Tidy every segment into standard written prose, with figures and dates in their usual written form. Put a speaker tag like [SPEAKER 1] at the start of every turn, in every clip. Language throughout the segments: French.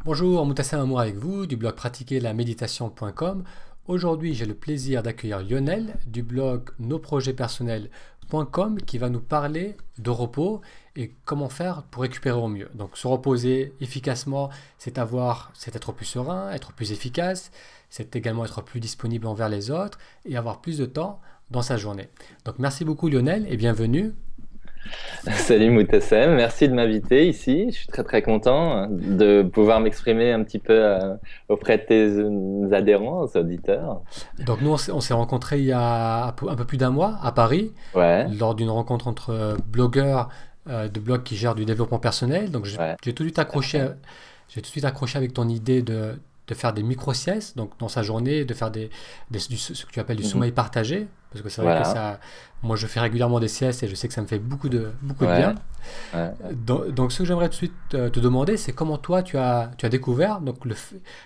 [SPEAKER 1] Bonjour, Moutassem Amour avec vous du blog pratiquerlaméditation.com. Aujourd'hui, j'ai le plaisir d'accueillir Lionel du blog nosprojetpersonnels.com qui va nous parler de repos et comment faire pour récupérer au mieux. Donc, se reposer efficacement, c'est être plus serein, être plus efficace, c'est également être plus disponible envers les autres et avoir plus de temps dans sa journée. Donc, merci beaucoup Lionel et bienvenue.
[SPEAKER 2] Salut Moutassem, merci de m'inviter ici. Je suis très très content de pouvoir m'exprimer un petit peu auprès de tes adhérents, auditeurs.
[SPEAKER 1] Donc nous, on s'est rencontrés il y a un peu plus d'un mois à Paris,
[SPEAKER 2] Ouais,
[SPEAKER 1] lors d'une rencontre entre blogueurs de blogs qui gèrent du développement personnel. Donc
[SPEAKER 2] ouais,
[SPEAKER 1] j'ai tout de suite
[SPEAKER 2] tout à fait.
[SPEAKER 1] j'ai tout de suite accroché avec ton idée de faire des micro-siestes, donc dans sa journée, de faire ce que tu appelles du
[SPEAKER 2] Mhm.
[SPEAKER 1] sommeil partagé, parce que c'est vrai que
[SPEAKER 2] Voilà,
[SPEAKER 1] ça, moi je fais régulièrement des siestes et je sais que ça me fait beaucoup de bien.
[SPEAKER 2] ouais, ouais.
[SPEAKER 1] Donc, ce que j'aimerais tout de suite te demander, c'est comment toi tu as découvert donc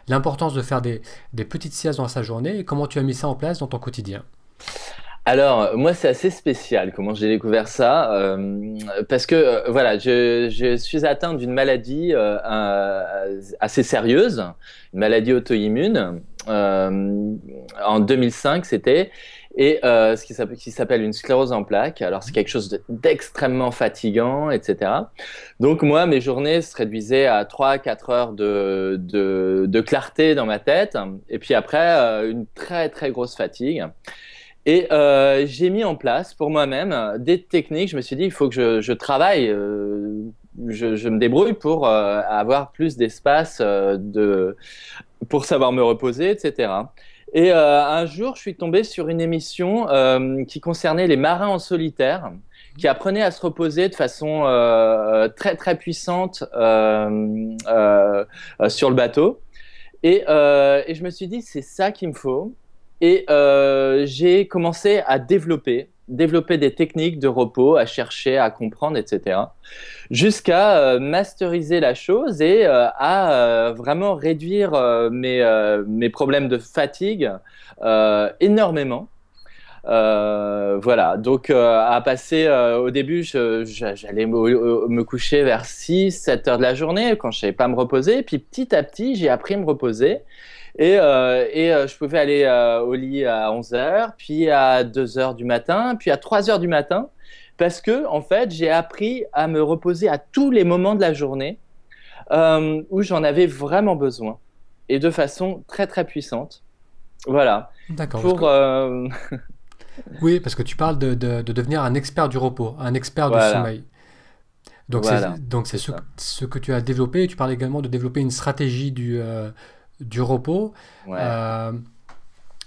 [SPEAKER 1] l'importance de faire des petites siestes dans sa journée et comment tu as mis ça en place dans ton quotidien.
[SPEAKER 2] Alors, moi, c'est assez spécial comment j'ai découvert ça, parce que voilà, je suis atteint d'une maladie assez sérieuse, une maladie auto-immune. En 2005, c'était, et qui s'appelle une sclérose en plaques. Alors, c'est quelque chose d'extrêmement fatigant, etc. Donc, moi, mes journées se réduisaient à 3 4 heures de clarté dans ma tête, et puis après, une très, très grosse fatigue. Et j'ai mis en place pour moi-même des techniques. Je me suis dit, il faut que je travaille, je me débrouille pour avoir plus d'espace pour savoir me reposer, etc. Et un jour, je suis tombé sur une émission qui concernait les marins en solitaire, qui apprenaient à se reposer de façon très très puissante sur le bateau. Et je me suis dit, c'est ça qu'il me faut. Et j'ai commencé à développer des techniques de repos, à chercher, à comprendre, etc. Jusqu'à masteriser la chose et à vraiment réduire mes problèmes de fatigue énormément. Voilà, donc à passer au début, j'allais me coucher vers 6 7 heures de la journée quand je savais pas me reposer. Puis petit à petit, j'ai appris à me reposer. Et je pouvais aller au lit à 11 heures, puis à 2 heures du matin, puis à 3 heures du matin, parce que en fait, j'ai appris à me reposer à tous les moments de la journée où j'en avais vraiment besoin, et de façon très très puissante. Voilà.
[SPEAKER 1] D'accord.
[SPEAKER 2] Pour
[SPEAKER 1] Oui, parce que tu parles de devenir un expert du repos, un expert du
[SPEAKER 2] voilà,
[SPEAKER 1] sommeil.
[SPEAKER 2] voilà,
[SPEAKER 1] Donc c'est
[SPEAKER 2] c'est ça.
[SPEAKER 1] ce que tu as développé. Et tu parles également de développer une stratégie du repos.
[SPEAKER 2] Ouais.
[SPEAKER 1] Euh,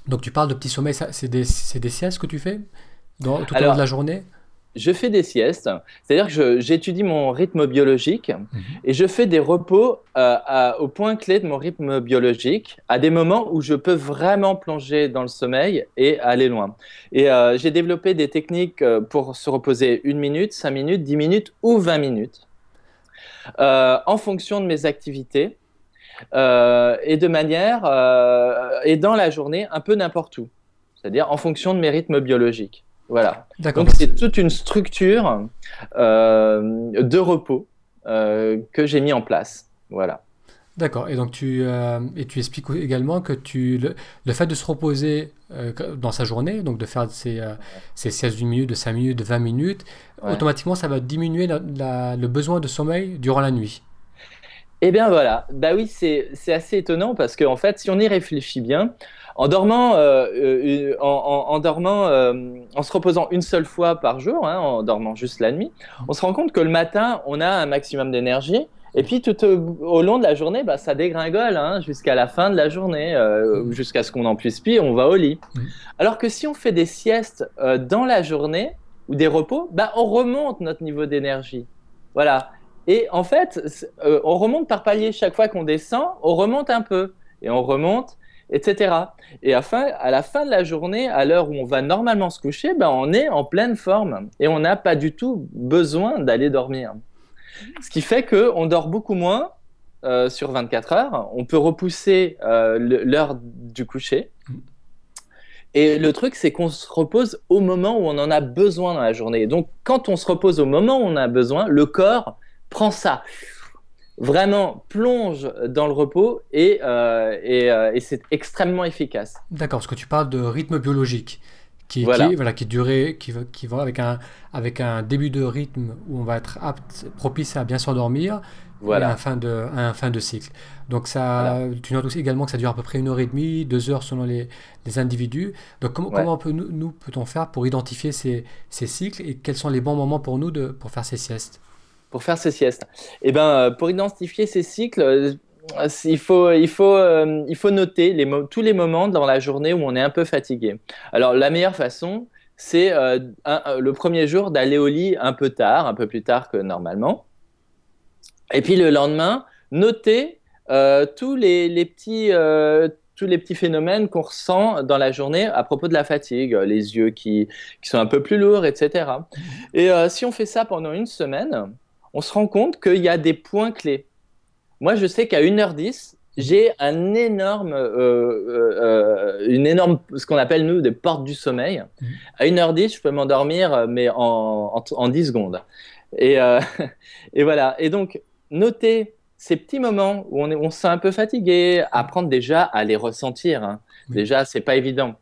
[SPEAKER 1] donc tu parles de petits sommeils. C'est des siestes que tu fais tout au long de la
[SPEAKER 2] Alors,
[SPEAKER 1] journée?
[SPEAKER 2] je fais des siestes, c'est-à-dire que j'étudie mon rythme biologique
[SPEAKER 1] Mhm.
[SPEAKER 2] et je fais des repos au point clé de mon rythme biologique, à des moments où je peux vraiment plonger dans le sommeil et aller loin. Et j'ai développé des techniques pour se reposer 1 minute, 5 minutes, 10 minutes ou 20 minutes, en fonction de mes activités et de manière, et dans la journée, un peu n'importe où, c'est-à-dire en fonction de mes rythmes biologiques. Voilà.
[SPEAKER 1] D'accord.
[SPEAKER 2] Donc c'est toute une structure de repos que j'ai mis en place. Voilà.
[SPEAKER 1] D'accord. Et donc tu expliques également que le fait de se reposer dans sa journée, donc de faire ces siestes d'une minute, de 5 minutes, de 20 minutes,
[SPEAKER 2] Ouais.
[SPEAKER 1] automatiquement ça va diminuer le besoin de sommeil durant la nuit.
[SPEAKER 2] Eh bien voilà, bah oui, c'est assez étonnant parce qu'en fait, si on y réfléchit bien, en dormant, en dormant, en se reposant une seule fois par jour, hein, en dormant juste la nuit, on se rend compte que le matin, on a un maximum d'énergie. Et puis tout au long de la journée, bah, ça dégringole hein, jusqu'à la fin de la journée,
[SPEAKER 1] Mhm.
[SPEAKER 2] jusqu'à ce qu'on n'en puisse plus, on va au lit.
[SPEAKER 1] Mhm.
[SPEAKER 2] Alors que si on fait des siestes dans la journée ou des repos, bah, on remonte notre niveau d'énergie. Voilà. Et en fait, on remonte par palier. Chaque fois qu'on descend, on remonte un peu. Et on remonte, etc. Et à la fin de la journée, à l'heure où on va normalement se coucher, ben, on est en pleine forme. Et on n'a pas du tout besoin d'aller dormir. Ce qui fait qu'on dort beaucoup moins sur 24 heures. On peut repousser l'heure du coucher. Et le truc, c'est qu'on se repose au moment où on en a besoin dans la journée. Donc, quand on se repose au moment où on en a besoin, le corps prend ça vraiment plonge dans le repos et c'est extrêmement efficace.
[SPEAKER 1] D'accord, parce que tu parles de rythme biologique,
[SPEAKER 2] Voilà,
[SPEAKER 1] voilà, qui va avec un début de rythme où on va être apte, propice à bien s'endormir et
[SPEAKER 2] voilà,
[SPEAKER 1] à un fin de cycle. Donc
[SPEAKER 2] voilà.
[SPEAKER 1] tu notes aussi également que ça dure à peu près 1 heure et demie, 2 heures selon les individus. Donc
[SPEAKER 2] Ouais.
[SPEAKER 1] nous peut-on faire pour identifier ces cycles et quels sont les bons moments pour nous pour faire ces siestes?
[SPEAKER 2] Pour faire ces siestes. Eh ben, pour identifier ces cycles, il faut noter tous les moments dans la journée où on est un peu fatigué. Alors, la meilleure façon, c'est le premier jour d'aller au lit un peu tard, un peu plus tard que normalement. Et puis le lendemain, noter tous les petits phénomènes qu'on ressent dans la journée à propos de la fatigue, les yeux qui sont un peu plus lourds, etc. Et si on fait ça pendant une semaine, on se rend compte qu'il y a des points clés. Moi, je sais qu'à 1h10, j'ai une énorme, ce qu'on appelle nous des portes du sommeil. À 1h10, je peux m'endormir, mais en 10 secondes. Et, et voilà. Et donc, noter ces petits moments où on se sent un peu fatigué, apprendre déjà à les ressentir, hein.
[SPEAKER 1] Oui.
[SPEAKER 2] Déjà, c'est pas évident.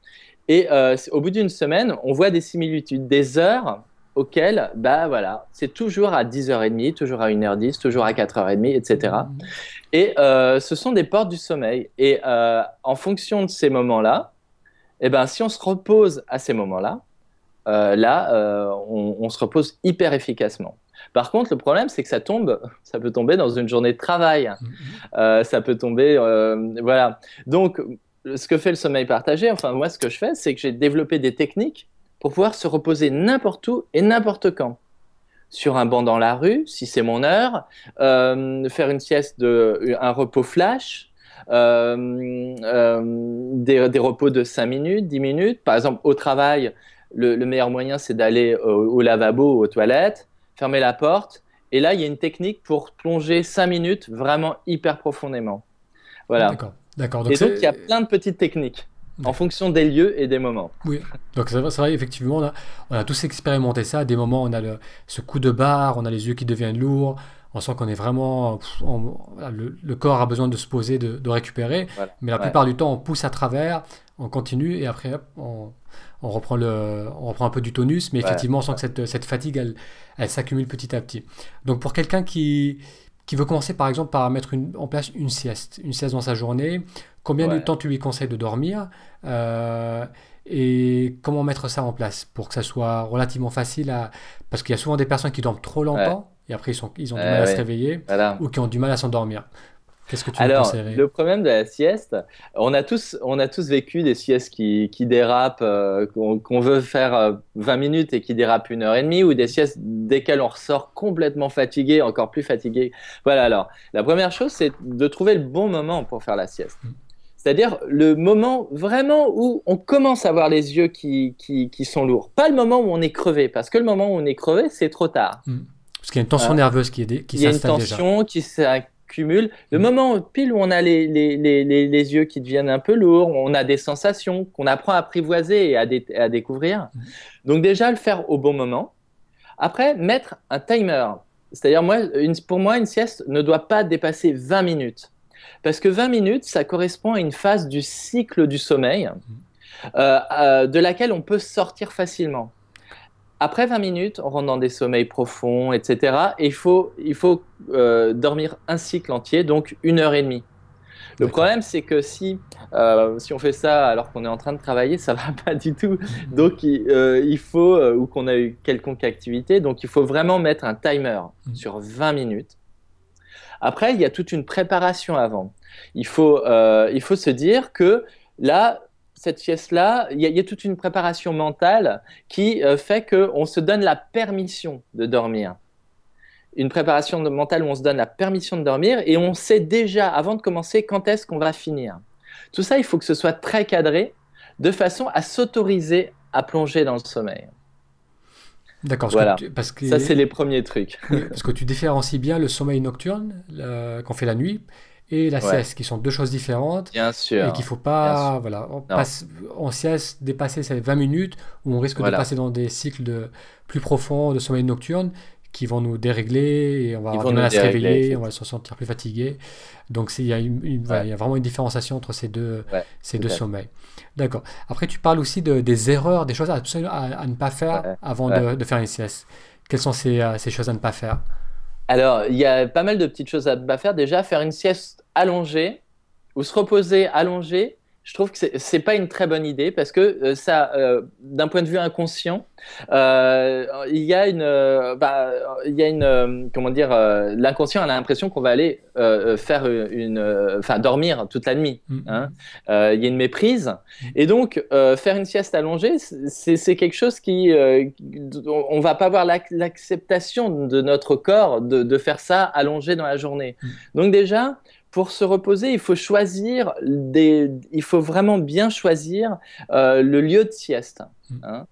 [SPEAKER 2] Et au bout d'une semaine, on voit des similitudes, des heures auxquelles, bah voilà, c'est toujours à 10h30, toujours à 1h10, toujours à 4h30, etc. Et ce sont des portes du sommeil. Et en fonction de ces moments-là, eh ben, si on se repose à ces moments-là, on se repose hyper efficacement. Par contre, le problème, c'est que ça peut tomber dans une journée de travail. Ça peut tomber, voilà. Donc, ce que fait le sommeil partagé, enfin moi, ce que je fais, c'est que j'ai développé des techniques pour pouvoir se reposer n'importe où et n'importe quand. Sur un banc dans la rue, si c'est mon heure, faire une sieste un repos flash, des repos de 5 minutes, 10 minutes. Par exemple, au travail, le meilleur moyen, c'est d'aller au lavabo ou aux toilettes, fermer la porte. Et là, il y a une technique pour plonger 5 minutes vraiment hyper profondément. Voilà.
[SPEAKER 1] D'accord, d'accord. Donc
[SPEAKER 2] Et donc, il y a
[SPEAKER 1] c'est
[SPEAKER 2] plein de petites techniques en
[SPEAKER 1] d'accord.
[SPEAKER 2] fonction des lieux et des moments.
[SPEAKER 1] Oui, donc c'est vrai, effectivement, on a tous expérimenté ça. À des moments, on a ce coup de barre, on a les yeux qui deviennent lourds, on sent qu'on est vraiment. Voilà, le corps a besoin de se poser, de récupérer,
[SPEAKER 2] Voilà.
[SPEAKER 1] mais la
[SPEAKER 2] Ouais.
[SPEAKER 1] plupart du temps, on pousse à travers, on continue et après, hop, on reprend on reprend un peu du tonus, mais
[SPEAKER 2] Ouais.
[SPEAKER 1] effectivement, on sent que cette fatigue, elle s'accumule petit à petit. Donc pour quelqu'un qui veut commencer, par exemple, par mettre en place une sieste dans sa journée, combien de
[SPEAKER 2] Ouais.
[SPEAKER 1] temps tu lui conseilles de dormir? Euh, et comment mettre ça en place pour que ça soit relativement facile à... Parce qu'il y a souvent des personnes qui dorment trop
[SPEAKER 2] Ouais.
[SPEAKER 1] longtemps et après ils ont du mal à se
[SPEAKER 2] Ouais.
[SPEAKER 1] réveiller
[SPEAKER 2] Voilà.
[SPEAKER 1] ou qui ont du mal à s'endormir. Qu'est-ce que tu nous
[SPEAKER 2] Alors,
[SPEAKER 1] conseillerais?
[SPEAKER 2] le problème de la sieste, on a tous vécu des siestes qui dérapent, qu'on veut faire 20 minutes et qui dérapent 1h30, ou des siestes desquelles on ressort complètement fatigué, encore plus fatigué. Voilà, alors, la première chose, c'est de trouver le bon moment pour faire la sieste. C'est-à-dire le moment vraiment où on commence à avoir les yeux qui sont lourds. Pas le moment où on est crevé, parce que le moment où on est crevé, c'est trop tard.
[SPEAKER 1] Hmm. Parce qu'il y a une tension
[SPEAKER 2] Hein.
[SPEAKER 1] nerveuse qui
[SPEAKER 2] Il y a une
[SPEAKER 1] s'installe déjà.
[SPEAKER 2] tension qui s'accumule. Le
[SPEAKER 1] Hmm.
[SPEAKER 2] moment pile où on a les yeux qui deviennent un peu lourds, on a des sensations qu'on apprend à apprivoiser et à découvrir. Donc déjà, le faire au bon moment. Après, mettre un timer. C'est-à-dire, pour moi, une sieste ne doit pas dépasser 20 minutes. Parce que 20 minutes, ça correspond à une phase du cycle du sommeil de laquelle on peut sortir facilement. Après 20 minutes, on rentre dans des sommeils profonds, etc. Et il faut dormir un cycle entier, donc 1h30. Le
[SPEAKER 1] D'accord.
[SPEAKER 2] problème, c'est que si on fait ça alors qu'on est en train de travailler, ça va pas du tout.
[SPEAKER 1] Hmm.
[SPEAKER 2] Donc, il faut, ou qu'on a eu quelconque activité, donc il faut vraiment mettre un timer
[SPEAKER 1] Hmm.
[SPEAKER 2] sur 20 minutes. Après, il y a toute une préparation avant. Il faut se dire que là, cette sieste-là, il y a toute une préparation mentale qui fait qu'on se donne la permission de dormir. Une préparation mentale où on se donne la permission de dormir et on sait déjà, avant de commencer, quand est-ce qu'on va finir. Tout ça, il faut que ce soit très cadré, de façon à s'autoriser à plonger dans le sommeil.
[SPEAKER 1] D'accord,
[SPEAKER 2] Voilà.
[SPEAKER 1] parce
[SPEAKER 2] Ça, c'est
[SPEAKER 1] que,
[SPEAKER 2] les premiers trucs.
[SPEAKER 1] oui, parce que tu différencies bien le sommeil nocturne qu'on fait la nuit et la
[SPEAKER 2] Ouais,
[SPEAKER 1] sieste, qui sont deux choses différentes
[SPEAKER 2] bien
[SPEAKER 1] et qu'il
[SPEAKER 2] sûr.
[SPEAKER 1] faut
[SPEAKER 2] Bien sûr.
[SPEAKER 1] pas, voilà,
[SPEAKER 2] Non,
[SPEAKER 1] en sieste dépasser ces 20 minutes où on risque de
[SPEAKER 2] voilà.
[SPEAKER 1] passer dans des cycles plus profonds de sommeil nocturne qui vont nous dérégler et on va
[SPEAKER 2] Ils
[SPEAKER 1] avoir
[SPEAKER 2] vont
[SPEAKER 1] du mal
[SPEAKER 2] nous
[SPEAKER 1] à se
[SPEAKER 2] dérégler,
[SPEAKER 1] réveiller, on va se
[SPEAKER 2] effectivement.
[SPEAKER 1] sentir plus fatigué. Donc il y a voilà,
[SPEAKER 2] Ouais,
[SPEAKER 1] il y a vraiment une différenciation entre
[SPEAKER 2] ouais,
[SPEAKER 1] ces
[SPEAKER 2] tout
[SPEAKER 1] deux
[SPEAKER 2] à fait.
[SPEAKER 1] sommeils. D'accord. Après, tu parles aussi des erreurs, des choses à ne pas faire
[SPEAKER 2] Ouais,
[SPEAKER 1] avant
[SPEAKER 2] ouais.
[SPEAKER 1] de faire une sieste. Quelles sont ces choses à ne pas faire?
[SPEAKER 2] Alors, il y a pas mal de petites choses à pas faire. Déjà, faire une sieste allongée ou se reposer allongé, je trouve que c'est pas une très bonne idée parce que d'un point de vue inconscient, il y a comment dire, l'inconscient a l'impression qu'on va aller faire enfin dormir toute la nuit. Hein.
[SPEAKER 1] Mm,
[SPEAKER 2] Il y a une méprise
[SPEAKER 1] mm,
[SPEAKER 2] et donc faire une sieste allongée, c'est quelque chose on va pas avoir l'acceptation de notre corps de faire ça allongé dans la journée.
[SPEAKER 1] mm,
[SPEAKER 2] Donc déjà pour se reposer, il faut vraiment bien choisir le lieu de sieste.
[SPEAKER 1] mm,
[SPEAKER 2] Hein.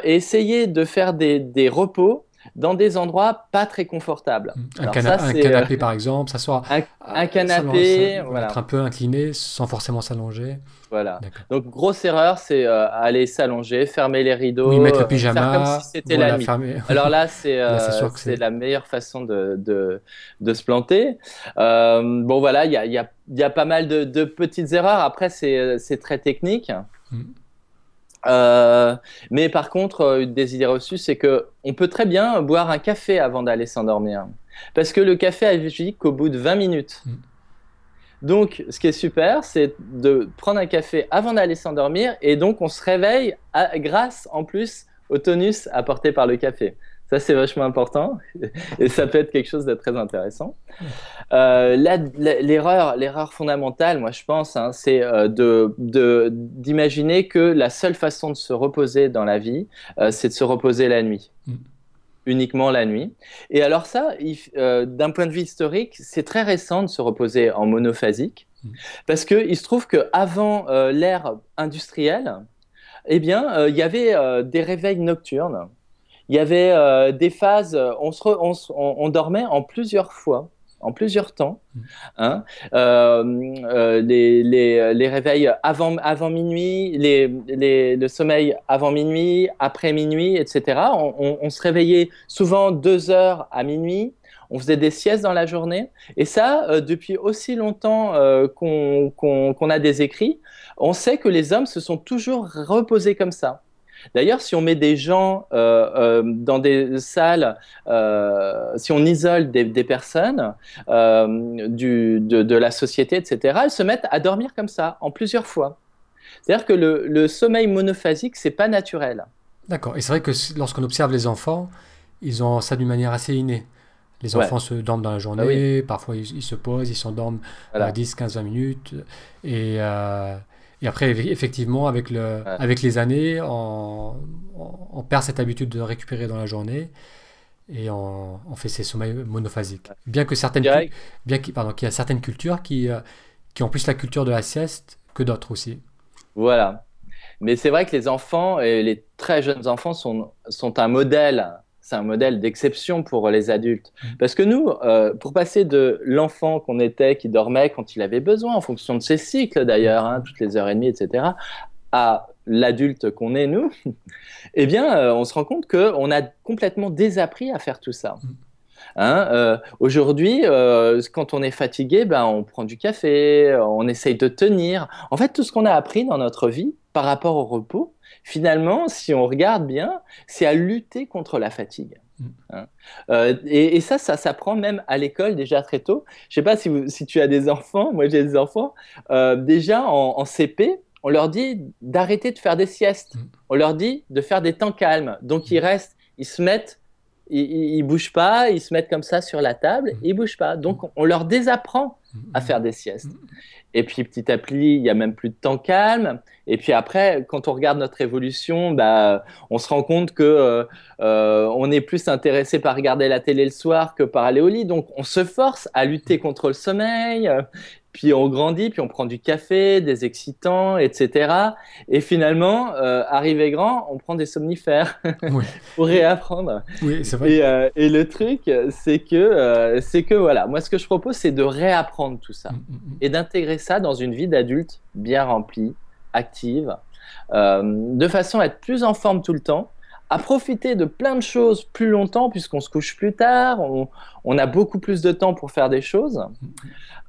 [SPEAKER 2] Et essayer de faire des repos dans des endroits pas très confortables.
[SPEAKER 1] mm.
[SPEAKER 2] Alors ça,
[SPEAKER 1] Un
[SPEAKER 2] c'est
[SPEAKER 1] canapé, par exemple, s'asseoir,
[SPEAKER 2] un canapé,
[SPEAKER 1] voilà, être
[SPEAKER 2] voilà.
[SPEAKER 1] un peu incliné sans forcément s'allonger.
[SPEAKER 2] Voilà.
[SPEAKER 1] D'accord.
[SPEAKER 2] Donc, grosse erreur, c'est aller s'allonger, fermer les
[SPEAKER 1] Oui,
[SPEAKER 2] rideaux,
[SPEAKER 1] mettre le
[SPEAKER 2] faire comme si
[SPEAKER 1] pyjama,
[SPEAKER 2] c'était la
[SPEAKER 1] voilà,
[SPEAKER 2] nuit.
[SPEAKER 1] fermer.
[SPEAKER 2] Alors là,
[SPEAKER 1] Là, c'est sûr que
[SPEAKER 2] c'est
[SPEAKER 1] c'est.
[SPEAKER 2] la meilleure façon de se planter. Bon, voilà, il y a pas mal de petites erreurs. Après, c'est très technique.
[SPEAKER 1] Mm,
[SPEAKER 2] Euh, mais par contre, une des idées reçues, c'est que on peut très bien boire un café avant d'aller s'endormir. Parce que le café agit qu'au bout de 20 minutes.
[SPEAKER 1] mm.
[SPEAKER 2] Donc, ce qui est super, c'est de prendre un café avant d'aller s'endormir et donc on se réveille grâce en plus au tonus apporté par le café. Ça, c'est vachement important et ça peut être quelque chose de très intéressant.
[SPEAKER 1] D'accord.
[SPEAKER 2] L'erreur fondamentale, moi je pense, hein, c'est d'imaginer que la seule façon de se reposer dans la vie, c'est de se reposer la nuit,
[SPEAKER 1] Mm,
[SPEAKER 2] uniquement la nuit. Et alors ça, d'un point de vue historique, c'est très récent de se reposer en monophasique,
[SPEAKER 1] mm,
[SPEAKER 2] parce qu'il se trouve qu'avant l'ère industrielle, eh bien, il y avait des réveils nocturnes, il y avait des phases, on dormait en plusieurs fois, en plusieurs temps.
[SPEAKER 1] mm.
[SPEAKER 2] Hein. Les réveils avant minuit, le sommeil avant minuit, après minuit, etc. On se réveillait souvent 2 heures à minuit. On faisait des siestes dans la journée. Et ça, depuis aussi longtemps qu'on a des écrits, on sait que les hommes se sont toujours reposés comme ça. D'ailleurs, si on met des gens dans des salles, si on isole des personnes de la société, etc., elles se mettent à dormir comme ça, en plusieurs fois. C'est-à-dire que le sommeil monophasique, c'est pas naturel.
[SPEAKER 1] D'accord. Et c'est vrai que lorsqu'on observe les enfants, ils ont ça d'une manière assez innée. Les
[SPEAKER 2] Ouais,
[SPEAKER 1] enfants se dorment dans la
[SPEAKER 2] bah oui,
[SPEAKER 1] journée, parfois ils se posent, ils s'endorment
[SPEAKER 2] voilà.
[SPEAKER 1] 10, 15, 20 minutes. Et, euh, et après, effectivement,
[SPEAKER 2] Ouais.
[SPEAKER 1] avec les années, on perd cette habitude de récupérer dans la journée et on fait ces sommeils monophasiques.
[SPEAKER 2] Je dirais,
[SPEAKER 1] Pardon, qu'il y a certaines cultures qui ont plus la culture de la sieste que d'autres aussi.
[SPEAKER 2] voilà. Mais c'est vrai que les enfants et les très jeunes enfants sont un modèle. C'est un modèle d'exception pour les adultes.
[SPEAKER 1] Mm.
[SPEAKER 2] Parce que nous, pour passer de l'enfant qu'on était, qui dormait quand il avait besoin, en fonction de ses cycles d'ailleurs, hein, toutes les heures et demie, etc., à l'adulte qu'on est, nous, eh bien, on se rend compte qu'on a complètement désappris à faire tout ça.
[SPEAKER 1] Mm.
[SPEAKER 2] Hein, aujourd'hui, quand on est fatigué, ben, on prend du café, on essaye de tenir. En fait, tout ce qu'on a appris dans notre vie par rapport au repos, finalement, si on regarde bien, c'est à lutter contre la fatigue.
[SPEAKER 1] Mm.
[SPEAKER 2] Hein. Et ça s'apprend même à l'école déjà très tôt. Je ne sais pas si tu as des enfants, moi j'ai des enfants, déjà en CP, on leur dit d'arrêter de faire des siestes.
[SPEAKER 1] Mm.
[SPEAKER 2] On leur dit de faire des temps calmes. Donc ils restent, ils se mettent ils bougent pas, ils se mettent comme ça sur la table,
[SPEAKER 1] Mm.
[SPEAKER 2] ils bougent pas.
[SPEAKER 1] Mm.
[SPEAKER 2] Donc on leur désapprend à faire
[SPEAKER 1] Mm.
[SPEAKER 2] des siestes. Et puis petit à petit, il y a même plus de temps calme. Et puis après, quand on regarde notre évolution, bah, on se rend compte que on est plus intéressé par regarder la télé le soir que par aller au lit. Donc on se force à lutter contre le sommeil. Puis on grandit, puis on prend du café, des excitants, etc. Et finalement, arrivé grand, on prend des somnifères
[SPEAKER 1] Oui,
[SPEAKER 2] pour
[SPEAKER 1] et-
[SPEAKER 2] réapprendre.
[SPEAKER 1] oui, c'est vrai.
[SPEAKER 2] Et le truc, c'est que voilà, moi ce que je propose, c'est de réapprendre tout ça
[SPEAKER 1] Mm, mm, mm.
[SPEAKER 2] et d'intégrer ça dans une vie d'adulte bien remplie, active, de façon à être plus en forme tout le temps, à profiter de plein de choses plus longtemps puisqu'on se couche plus tard, on a beaucoup plus de temps pour faire des choses,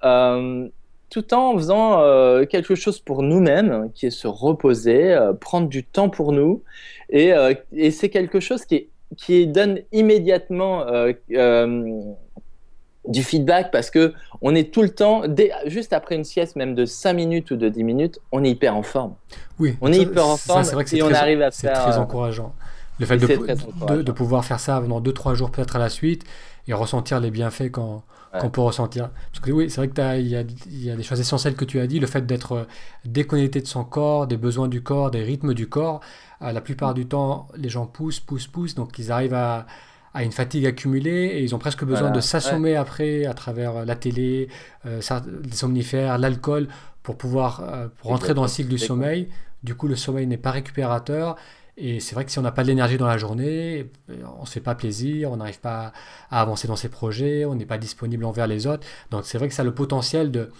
[SPEAKER 2] euh, tout en faisant quelque chose pour nous-mêmes, qui est se reposer, prendre du temps pour nous. Et c'est quelque chose qui donne immédiatement du feedback parce que on est tout le temps, juste après une sieste, même de 5 minutes ou de 10 minutes, on est hyper en forme.
[SPEAKER 1] Oui,
[SPEAKER 2] On est hyper en forme
[SPEAKER 1] c'est vrai que
[SPEAKER 2] et on arrive à
[SPEAKER 1] c'est
[SPEAKER 2] faire.
[SPEAKER 1] très encourageant. Le fait de pouvoir faire ça pendant 2-3 jours peut-être à la suite et ressentir les bienfaits qu'on peut ressentir. Parce que oui, c'est vrai qu'il y a des choses essentielles que tu as dit, le fait d'être déconnecté de son corps, des besoins du corps, des rythmes du corps. La plupart du temps, les gens poussent, donc ils arrivent à une fatigue accumulée et ils ont presque besoin de s'assommer après à travers la télé, les somnifères, l'alcool pour pouvoir pour rentrer dans le cycle du sommeil. Du coup, le sommeil n'est pas récupérateur. Et c'est vrai que si on n'a pas de l'énergie dans la journée, on ne se fait pas plaisir, on n'arrive pas à avancer dans ses projets, on n'est pas disponible envers les autres. Donc c'est vrai que ça a le potentiel de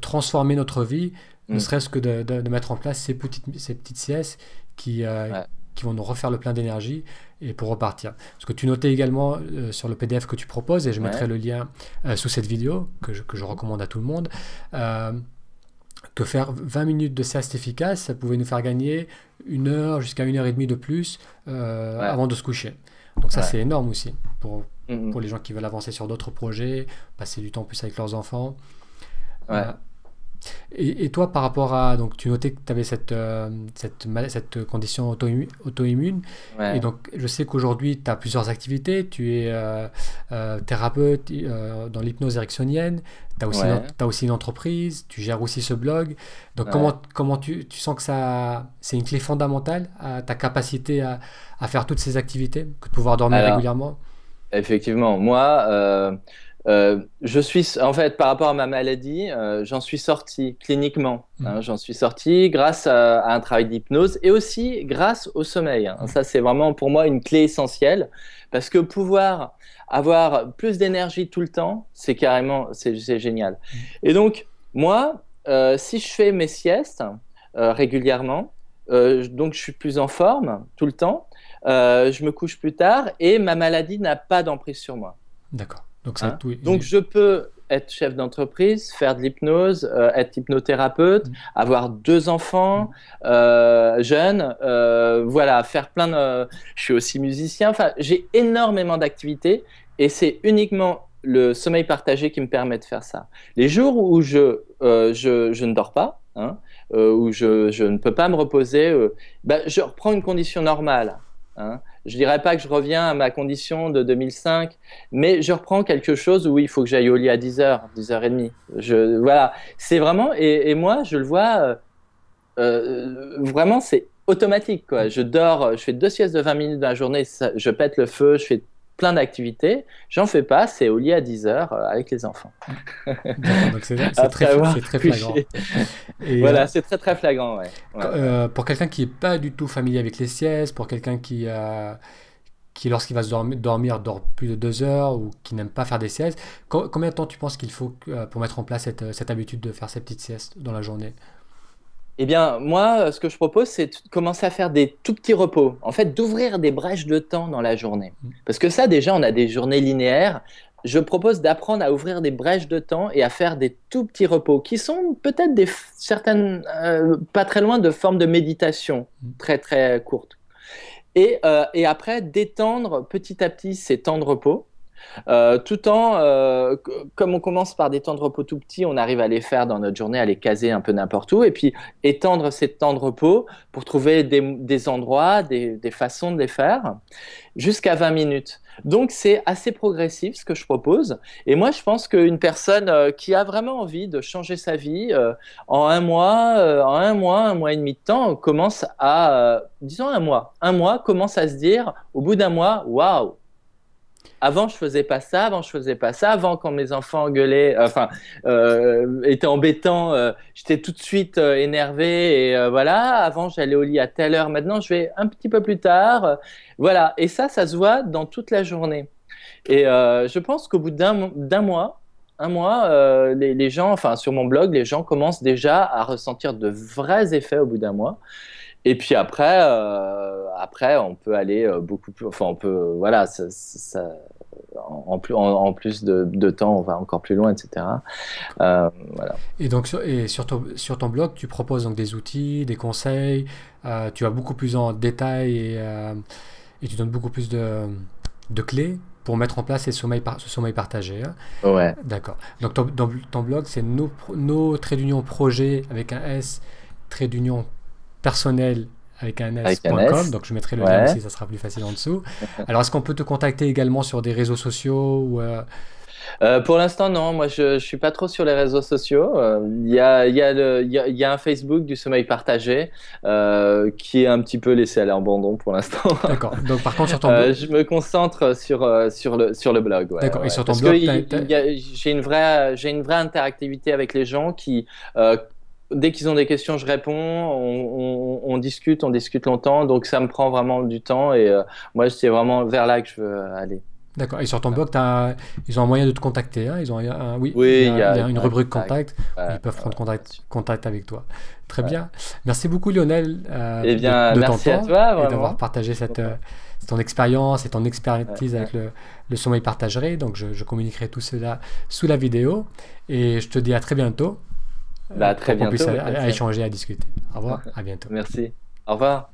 [SPEAKER 1] transformer notre vie, ne serait-ce que de mettre en place ces petites siestes qui vont nous refaire le plein d'énergie et pour repartir. Ce que tu notais également sur le PDF que tu proposes, et je mettrai le lien sous cette vidéo que je recommande à tout le monde, que faire 20 minutes de sieste efficace, ça pouvait nous faire gagner 1 heure jusqu'à 1 heure et demie de plus avant de se coucher. Donc ça, c'est énorme aussi pour les gens qui veulent avancer sur d'autres projets, passer du temps plus avec leurs enfants. Et toi, par rapport à... Donc, tu notais que tu avais cette condition auto-immune. Et donc, je sais qu'aujourd'hui, tu as plusieurs activités. Tu es thérapeute dans l'hypnose ericksonienne. Tu as aussi une entreprise. Tu gères aussi ce blog. Donc, comment tu sens que c'est une clé fondamentale à ta capacité à faire toutes ces activités, que de pouvoir dormir régulièrement?
[SPEAKER 2] Effectivement, moi... je suis, en fait, par rapport à ma maladie, j'en suis sorti cliniquement. J'en suis sorti grâce à un travail d'hypnose et aussi grâce au sommeil. Ça, c'est vraiment pour moi une clé essentielle parce que pouvoir avoir plus d'énergie tout le temps, c'est génial. Et donc, moi, si je fais mes siestes régulièrement, donc je suis plus en forme tout le temps, je me couche plus tard et ma maladie n'a pas d'emprise sur moi.
[SPEAKER 1] D'accord.
[SPEAKER 2] Donc, je peux être chef d'entreprise, faire de l'hypnose, être hypnothérapeute, avoir 2 enfants jeunes, voilà, faire plein de... Je suis aussi musicien, enfin, j'ai énormément d'activités et c'est uniquement le sommeil partagé qui me permet de faire ça. Les jours où je ne dors pas, où je ne peux pas me reposer, je reprends une condition normale. Je dirais pas que je reviens à ma condition de 2005, mais je reprends quelque chose où il faut que j'aille au lit à 10h, 10h30. Voilà, c'est vraiment, et moi je le vois, vraiment c'est automatique, quoi. Je dors, je fais 2 siestes de 20 minutes dans la journée, je pète le feu, je fais plein d'activités, j'en fais pas, c'est au lit à 10h avec les enfants.
[SPEAKER 1] Donc c'est très flagrant.
[SPEAKER 2] Et voilà, c'est très flagrant,
[SPEAKER 1] pour quelqu'un qui n'est pas du tout familier avec les siestes, pour quelqu'un qui lorsqu'il va se dormir, dort plus de 2 heures ou qui n'aime pas faire des siestes, combien de temps tu penses qu'il faut pour mettre en place cette habitude de faire ces petites siestes dans la journée?
[SPEAKER 2] Eh bien, moi, ce que je propose, c'est de commencer à faire des tout petits repos. En fait, d'ouvrir des brèches de temps dans la journée. Parce que ça, déjà, on a des journées linéaires. Je propose d'apprendre à ouvrir des brèches de temps et à faire des tout petits repos qui sont peut-être certaines, pas très loin de formes de méditation très, très courtes. Et après, d'étendre petit à petit ces temps de repos. Tout en, comme on commence par des temps de repos tout petits, on arrive à les faire dans notre journée, à les caser un peu n'importe où, et puis étendre ces temps de repos pour trouver des endroits, des façons de les faire, jusqu'à 20 minutes. Donc c'est assez progressif ce que je propose, et moi je pense qu'une personne qui a vraiment envie de changer sa vie, en un mois, un mois et demi de temps, commence à, disons un mois, commence à se dire, au bout d'un mois, waouh! Avant, je faisais pas ça. Avant, quand mes enfants gueulaient, étaient embêtants, j'étais tout de suite énervé. Et voilà. Avant, j'allais au lit à telle heure. Maintenant, je vais un petit peu plus tard. Voilà. Et ça se voit dans toute la journée. Et je pense qu'au bout d'un mois, les gens, enfin, sur mon blog, les gens commencent déjà à ressentir de vrais effets au bout d'un mois. Et puis après, on peut aller beaucoup plus. Enfin, on peut, voilà, en plus de temps, on va encore plus loin, etc. Voilà.
[SPEAKER 1] Et donc, sur ton blog, tu proposes donc des outils, des conseils, tu vas beaucoup plus en détail et tu donnes beaucoup plus de clés pour mettre en place ce sommeil partagé, hein.
[SPEAKER 2] Ouais,
[SPEAKER 1] D'accord. Donc, ton blog, c'est nos traits d'union projet avec un S, trait d'union personnel avec un
[SPEAKER 2] avec un
[SPEAKER 1] S.com.
[SPEAKER 2] S.
[SPEAKER 1] Donc, je mettrai le lien
[SPEAKER 2] Ouais.
[SPEAKER 1] aussi, ça sera plus facile en dessous. Alors, est-ce qu'on peut te contacter également sur des réseaux sociaux ou,
[SPEAKER 2] Pour l'instant, non. Moi, je suis pas trop sur les réseaux sociaux. Il y a un Facebook du sommeil partagé qui est un petit peu laissé à l'abandon pour l'instant.
[SPEAKER 1] D'accord. Donc, par contre, sur ton blog,
[SPEAKER 2] Je me concentre sur le blog, ouais,
[SPEAKER 1] d'accord. Et
[SPEAKER 2] ouais.
[SPEAKER 1] sur ton
[SPEAKER 2] Parce que
[SPEAKER 1] blog,
[SPEAKER 2] j'ai une vraie interactivité avec les gens qui, dès qu'ils ont des questions, je réponds, on discute longtemps, donc ça me prend vraiment du temps et moi, c'est vraiment vers là que je veux aller.
[SPEAKER 1] d'accord. Et sur ton blog, ils ont un moyen de te contacter, hein. Ils ont oui,
[SPEAKER 2] Oui,
[SPEAKER 1] il y a une
[SPEAKER 2] il y a un
[SPEAKER 1] rubrique
[SPEAKER 2] contact.
[SPEAKER 1] contact où
[SPEAKER 2] Ouais,
[SPEAKER 1] ils peuvent prendre
[SPEAKER 2] là-dessus.
[SPEAKER 1] contact avec toi. Très
[SPEAKER 2] Ouais.
[SPEAKER 1] bien. Merci beaucoup, Lionel,
[SPEAKER 2] Eh bien,
[SPEAKER 1] de ton
[SPEAKER 2] merci à
[SPEAKER 1] temps
[SPEAKER 2] toi,
[SPEAKER 1] et d'avoir
[SPEAKER 2] vraiment.
[SPEAKER 1] partagé ton expérience et ton
[SPEAKER 2] Ouais,
[SPEAKER 1] expertise
[SPEAKER 2] ouais.
[SPEAKER 1] avec le sommeil partagé. Donc, je communiquerai tout cela sous la vidéo. Et je te dis à très bientôt
[SPEAKER 2] Bah, à très
[SPEAKER 1] pour qu'on puisse
[SPEAKER 2] bientôt, ouais, comme ça.
[SPEAKER 1] échanger, à discuter. Au revoir, à bientôt.
[SPEAKER 2] Merci. Au revoir.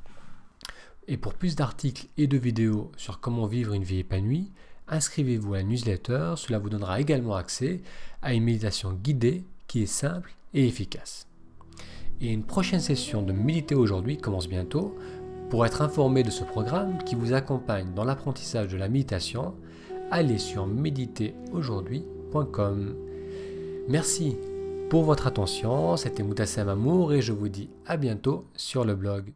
[SPEAKER 1] Et pour plus d'articles et de vidéos sur comment vivre une vie épanouie, inscrivez-vous à la newsletter, cela vous donnera également accès à une méditation guidée qui est simple et efficace. Et une prochaine session de Méditer aujourd'hui commence bientôt. Pour être informé de ce programme qui vous accompagne dans l'apprentissage de la méditation, allez sur méditeraujourd'hui.com. Merci pour votre attention, c'était Moutassem Amour et je vous dis à bientôt sur le blog.